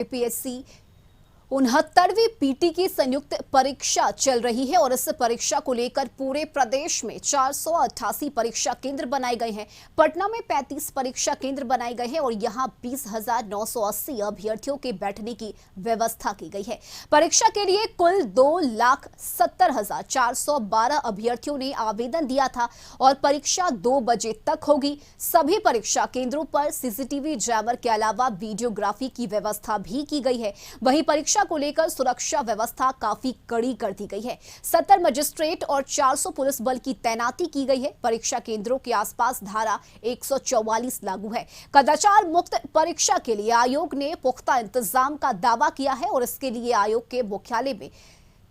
UPSC 69वीं PT की संयुक्त परीक्षा चल रही है और इस परीक्षा को लेकर पूरे प्रदेश में 488 परीक्षा केंद्र बनाए गए हैं। पटना में 35 परीक्षा केंद्र बनाए गए हैं और यहां 20,980 अभ्यर्थियों के बैठने की व्यवस्था की गई है। परीक्षा के लिए कुल 2,70,412 अभ्यर्थियों ने आवेदन दिया था और परीक्षा 2 बजे तक होगी। सभी परीक्षा केंद्रों पर सीसीटीवी जैमर के अलावा वीडियोग्राफी की व्यवस्था भी की गई है। वहीं परीक्षा को लेकर सुरक्षा व्यवस्था काफी कड़ी कर दी गई है। 70 मजिस्ट्रेट और 400 पुलिस बल की तैनाती की गई है। परीक्षा केंद्रों के आसपास धारा 144 लागू है। कदाचार मुक्त परीक्षा के लिए आयोग ने पुख्ता इंतजाम का दावा किया है और इसके लिए आयोग के मुख्यालय में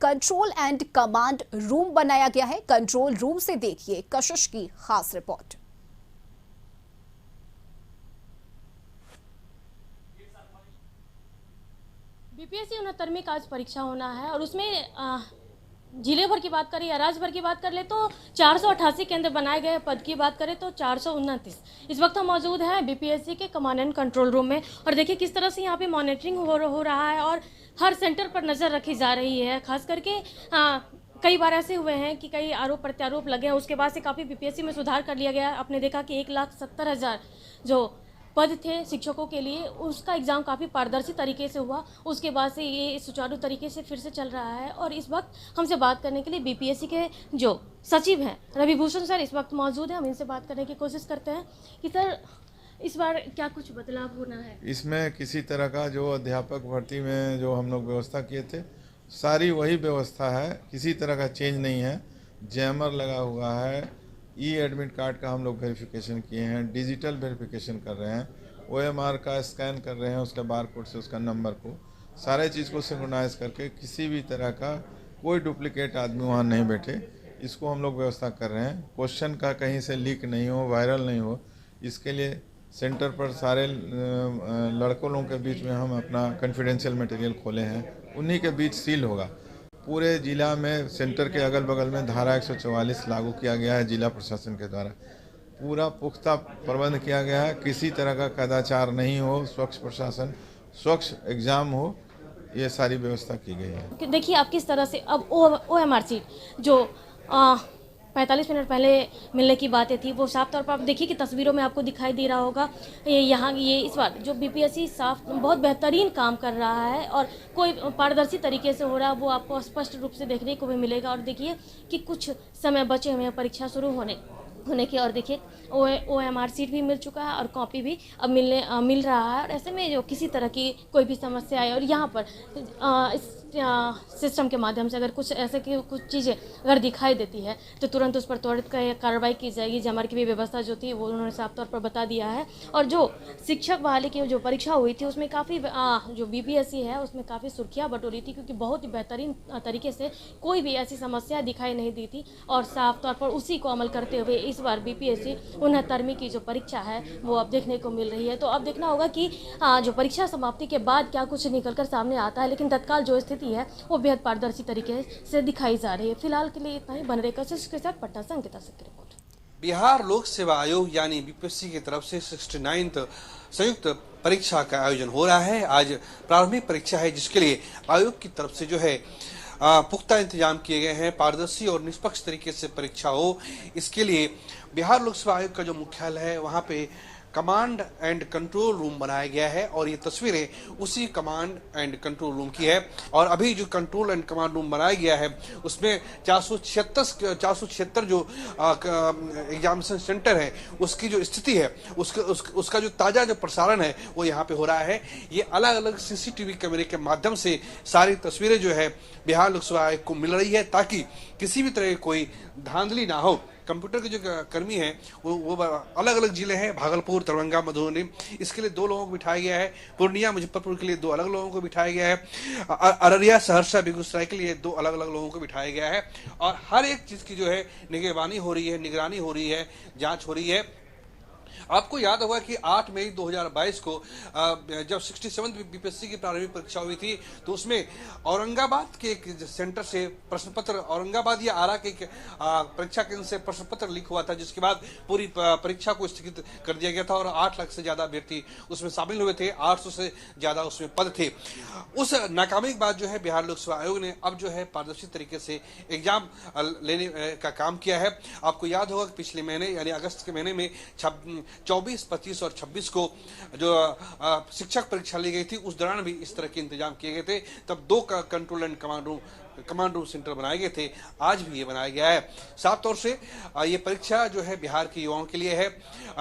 कंट्रोल एंड कमांड रूम बनाया गया है। कंट्रोल रूम से देखिए कशिश की खास रिपोर्ट। बीपीएससी 69वीं का आज परीक्षा होना है और उसमें जिले भर की बात करें या राज्य भर की बात कर ले तो 488 केंद्र बनाए गए। पद की बात करें तो 429। इस वक्त हम मौजूद हैं बीपीएससी के कमांड एंड कंट्रोल रूम में और देखिए किस तरह से यहाँ पे मॉनिटरिंग हो रहा है और हर सेंटर पर नज़र रखी जा रही है। खास करके कई बार ऐसे हुए हैं कि कई आरोप प्रत्यारोप लगे हैं, उसके बाद से काफ़ी बीपीएससी में सुधार कर लिया गया। आपने देखा कि 1,70,000 जो पद थे शिक्षकों के लिए, उसका एग्ज़ाम काफ़ी पारदर्शी तरीके से हुआ। उसके बाद से ये सुचारू तरीके से फिर से चल रहा है और इस वक्त हमसे बात करने के लिए बीपीएससी के जो सचिव हैं रवि भूषण सर इस वक्त मौजूद हैं। हम इनसे बात करने की कोशिश करते हैं कि सर इस बार क्या कुछ बदलाव होना है। इसमें किसी तरह का जो अध्यापक भर्ती में जो हम लोग व्यवस्था किए थे सारी वही व्यवस्था है, किसी तरह का चेंज नहीं है। जैमर लगा हुआ है, ई एडमिट कार्ड का हम लोग वेरिफिकेशन किए हैं, डिजिटल वेरिफिकेशन कर रहे हैं, ओएमआर का स्कैन कर रहे हैं, उसके बार कोड से उसका नंबर को सारे चीज़ को सिंक्रोनाइज करके किसी भी तरह का कोई डुप्लीकेट आदमी वहाँ नहीं बैठे, इसको हम लोग व्यवस्था कर रहे हैं। क्वेश्चन का कहीं से लीक नहीं हो, वायरल नहीं हो, इसके लिए सेंटर पर सारे लड़कों लोगों के बीच में हम अपना कॉन्फिडेंशियल मटेरियल खोले हैं, उन्हीं के बीच सील होगा। पूरे जिला में सेंटर के अगल बगल में धारा 144 लागू किया गया है। जिला प्रशासन के द्वारा पूरा पुख्ता प्रबंध किया गया है, किसी तरह का कदाचार नहीं हो, स्वच्छ प्रशासन, स्वच्छ एग्जाम हो, ये सारी व्यवस्था की गई है। देखिए आप किस तरह से अब ओएमआर सीट जो 45 मिनट पहले मिलने की बातें थी वो साफ तौर पर आप देखिए कि तस्वीरों में आपको दिखाई दे रहा होगा। ये इस बार जो बीपीएससी साफ बहुत बेहतरीन काम कर रहा है और कोई पारदर्शी तरीके से हो रहा है वो आपको स्पष्ट रूप से देखने को भी मिलेगा। और देखिए कि कुछ समय बचे हुए हैं परीक्षा शुरू होने की और देखिए ओएमआर सीट भी मिल चुका है और कॉपी भी अब मिल रहा है। और ऐसे में जो किसी तरह की कोई भी समस्या आए और यहाँ पर इस सिस्टम के माध्यम से अगर कुछ ऐसे की कुछ चीज़ें अगर दिखाई देती है तो तुरंत उस पर त्वरित कार्रवाई की जाएगी। जमर की भी व्यवस्था जो थी वो उन्होंने साफ तौर पर बता दिया है। और जो शिक्षक बहाली की जो परीक्षा हुई थी उसमें काफ़ी जो बीपीएससी है उसमें काफ़ी सुर्खियाँ बटोरी थी क्योंकि बहुत ही बेहतरीन तरीके से कोई भी ऐसी समस्या दिखाई नहीं दी थी और साफ तौर पर उसी को अमल करते हुए इस बार बीपीएससी 69वीं की जो परीक्षा है वो अब देखने को मिल रही है। तो अब देखना होगा कि जो परीक्षा समाप्ति के बाद क्या कुछ निकलकर सामने आता है, लेकिन तत्काल जो स्थिति है वो बेहद पारदर्शी तरीके से दिखाई जा रही है। फिलहाल के लिए इतना ही। बन रहे कशिश के साथ पटना से अंकिता सिंह की रिपोर्ट। बिहार लोक सेवा आयोग यानी बीपीएससी की तरफ से 69th संयुक्त परीक्षा का आयोजन हो रहा है। आज प्रारंभिक परीक्षा है जिसके लिए आयोग की तरफ से जो है पुख्ता इंतजाम किए गए हैं। पारदर्शी और निष्पक्ष तरीके से परीक्षा हो इसके लिए बिहार लोक सेवा आयोग का जो मुख्यालय है वहां पे कमांड एंड कंट्रोल रूम बनाया गया है और ये तस्वीरें उसी कमांड एंड कंट्रोल रूम की है। और अभी जो कंट्रोल एंड कमांड रूम बनाया गया है उसमें 476 जो एग्जामिनेशन सेंटर है उसकी जो स्थिति है उसका जो ताजा जो प्रसारण है वो यहाँ पे हो रहा है। ये अलग अलग सीसीटीवी कैमरे के माध्यम से सारी तस्वीरें जो है बिहार लोक सेवा आयोग को मिल रही है ताकि किसी भी तरह की कोई धांधली ना हो। कंप्यूटर के जो कर्मी हैं वो अलग अलग जिले हैं, भागलपुर, दरभंगा, मधुबनी, इसके लिए 2 लोगों को बिठाया गया है। पूर्णिया, मुजफ्फरपुर के लिए 2 अलग लोगों को बिठाया गया है। अररिया, सहरसा, बेगूसराय के लिए 2 अलग अलग लोगों को बिठाया गया है और हर एक चीज की जो है निगरानी हो रही है, जांच हो रही है। आपको याद होगा कि 8 मई 2022 को जब 67वीं बीपीएससी की प्रारंभिक परीक्षा हुई थी तो उसमें औरंगाबाद के एक सेंटर से प्रश्न पत्र, औरंगाबाद या आरा के परीक्षा केंद्र से प्रश्न पत्र लीक हुआ था, जिसके बाद पूरी परीक्षा को स्थगित कर दिया गया था और 8 लाख से ज्यादा अभ्यर्थी उसमें शामिल हुए थे, 800 से ज्यादा उसमें पद थे। उस नाकामी के बाद जो है बिहार लोक सेवा आयोग ने अब जो है पारदर्शी तरीके से एग्जाम लेने का काम किया है। आपको याद होगा कि पिछले महीने यानी अगस्त के महीने में 24, 25 और 26 को जो शिक्षक परीक्षा ली गई थी उस दौरान भी इस तरह के इंतजाम किए गए थे। तब 2 का control and command room centre बनाए गए थे, आज भी ये बनाया गया है। साफ तौर से ये परीक्षा जो है बिहार के युवाओं के लिए है।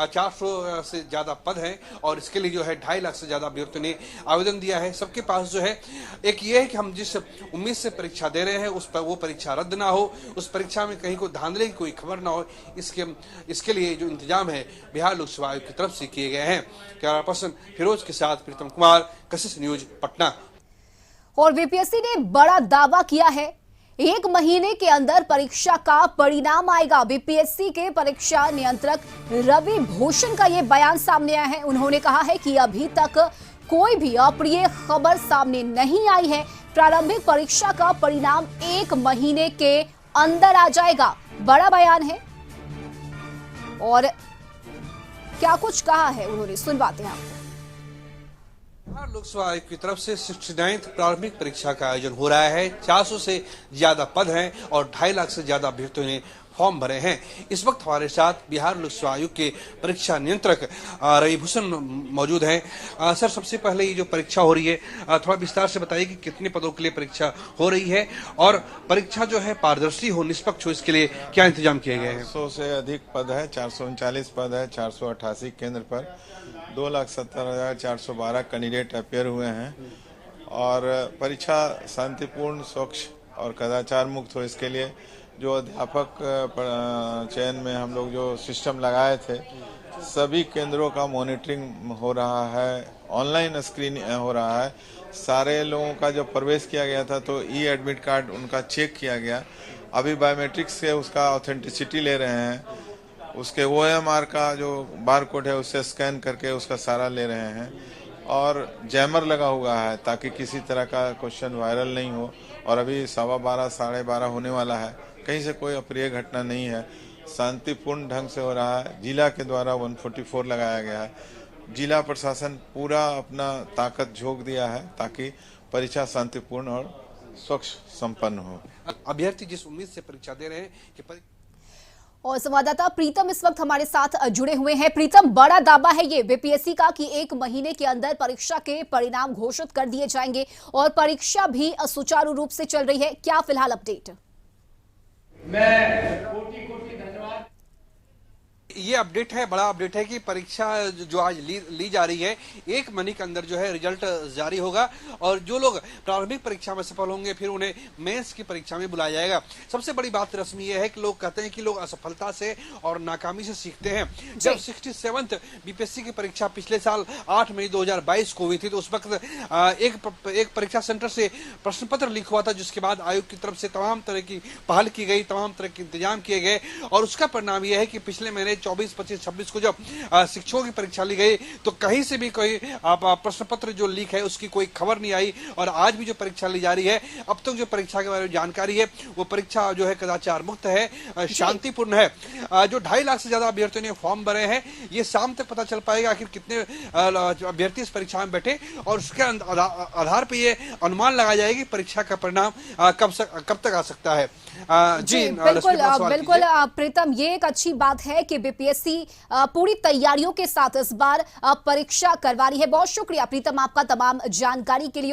400 से ज्यादा पद हैं और इसके लिए जो है 2.5 लाख से ज्यादा अभ्यर्थियों ने आवेदन दिया है। सबके पास जो है एक ये है कि हम जिस उम्मीद से परीक्षा दे रहे हैं उस पर वो परीक्षा रद्द ना हो, उस परीक्षा में कहीं कोई धांधली की कोई खबर ना हो, इसके लिए जो इंतजाम है बिहार लोक सेवा आयोग की तरफ से किए गए हैं। कैमरा पर्सन फिरोज के साथ प्रीतम कुमार, कशिश न्यूज, पटना। और बीपीएससी ने बड़ा दावा किया है, 1 महीने के अंदर परीक्षा का परिणाम आएगा। बीपीएससी के परीक्षा नियंत्रक रवि भूषण का यह बयान सामने आया है। उन्होंने कहा है कि अभी तक कोई भी अप्रिय खबर सामने नहीं आई है। प्रारंभिक परीक्षा का परिणाम 1 महीने के अंदर आ जाएगा। बड़ा बयान है और क्या कुछ कहा है उन्होंने, सुनवाते हैं आपको। बिहार लोक सेवा आयोग की तरफ से 69वीं प्रारंभिक परीक्षा का आयोजन हो रहा है। 400 से ज्यादा पद हैं और 2.5 लाख से ज्यादा अभ्यर्थियों ने फॉर्म भरे हैं। इस वक्त हमारे साथ बिहार लोक सेवा आयोग के परीक्षा नियंत्रक रवि भूषण मौजूद हैं। सर, सबसे पहले ये जो परीक्षा हो रही है थोड़ा विस्तार से बताइए कि कितने पदों के लिए परीक्षा हो रही है और परीक्षा जो है पारदर्शी हो, निष्पक्ष हो, इसके लिए क्या इंतजाम किए गए हैं? 100 से अधिक पद है, 439 पद है, 488 केंद्र पर 2,70,412 कैंडिडेट अपेयर हुए हैं और परीक्षा शांतिपूर्ण, स्वच्छ और कदाचार मुक्त हो, इसके लिए जो अध्यापक चयन में हम लोग जो सिस्टम लगाए थे, सभी केंद्रों का मॉनिटरिंग हो रहा है, ऑनलाइन स्क्रीनिंग हो रहा है। सारे लोगों का जब प्रवेश किया गया था तो ई एडमिट कार्ड उनका चेक किया गया। अभी बायोमेट्रिक्स से उसका ऑथेंटिसिटी ले रहे हैं, उसके OMR का जो बार कोड है उससे स्कैन करके उसका सारा ले रहे हैं और जैमर लगा हुआ है ताकि किसी तरह का क्वेश्चन वायरल नहीं हो। और अभी 12:15, 12:30 होने वाला है, कहीं से कोई अप्रिय घटना नहीं है, शांतिपूर्ण ढंग से हो रहा है। जिला के द्वारा 144 लगाया गया है। जिला प्रशासन पूरा अपना ताकत झोंक दिया है ताकि परीक्षा शांतिपूर्ण और स्वच्छ संपन्न हो। अभ्यर्थी जिस उम्मीद से परीक्षा दे रहे हैं कि और संवाददाता प्रीतम इस वक्त हमारे साथ जुड़े हुए हैं। प्रीतम, बड़ा दावा है ये बीपीएससी का कि 1 महीने के अंदर परीक्षा के परिणाम घोषित कर दिए जाएंगे और परीक्षा भी सुचारू रूप से चल रही है। क्या फिलहाल अपडेट? मैं कोटि धन्यवाद। ये अपडेट है, बड़ा अपडेट है कि परीक्षा जो आज ली जा रही है 1 महीने के अंदर जो है रिजल्ट जारी होगा और जो लोग प्रारंभिक परीक्षा में सफल होंगे फिर उन्हें मेंस की परीक्षा में बुलाया जाएगा। सबसे बड़ी बात रस्मी ये है कि लोग कहते हैं कि लोग असफलता से और नाकामी से सीखते हैं। जब 67th बीपीएससी की परीक्षा पिछले साल 8 मई 2022 को हुई थी तो उस वक्त एक परीक्षा सेंटर से प्रश्न पत्र लीक हुआ था, जिसके बाद आयोग की तरफ से तमाम तरह की पहल की गई, तमाम तरह के इंतजाम किए गए और उसका परिणाम यह है कि पिछले महीने 24, 25, 26 को जब शिक्षकों की परीक्षा ली गई तो कहीं से भी कोई प्रश्न पत्र जो लीक है उसकी कोई खबर नहीं आई और आज भी जो परीक्षा ली जा रही है, अब तक जो परीक्षा के बारे में जानकारी है वो परीक्षा जो है कदाचार मुक्त है, शांतिपूर्ण है। जो 2.5 लाख से ज्यादा अभ्यर्थियों ने फॉर्म भरे हैं, ये शाम तक पता चल पाएगा आखिर कितने अभ्यर्थी इस परीक्षा में बैठे और उसके आधार पर ये अनुमान लगाया जाएगा कि परीक्षा का परिणाम कब तक आ सकता है। जी बिल्कुल प्रीतम, ये एक अच्छी बात है कि बीपीएससी पूरी तैयारियों के साथ इस बार परीक्षा करवा रही है। बहुत शुक्रिया प्रीतम आपका तमाम जानकारी के लिए।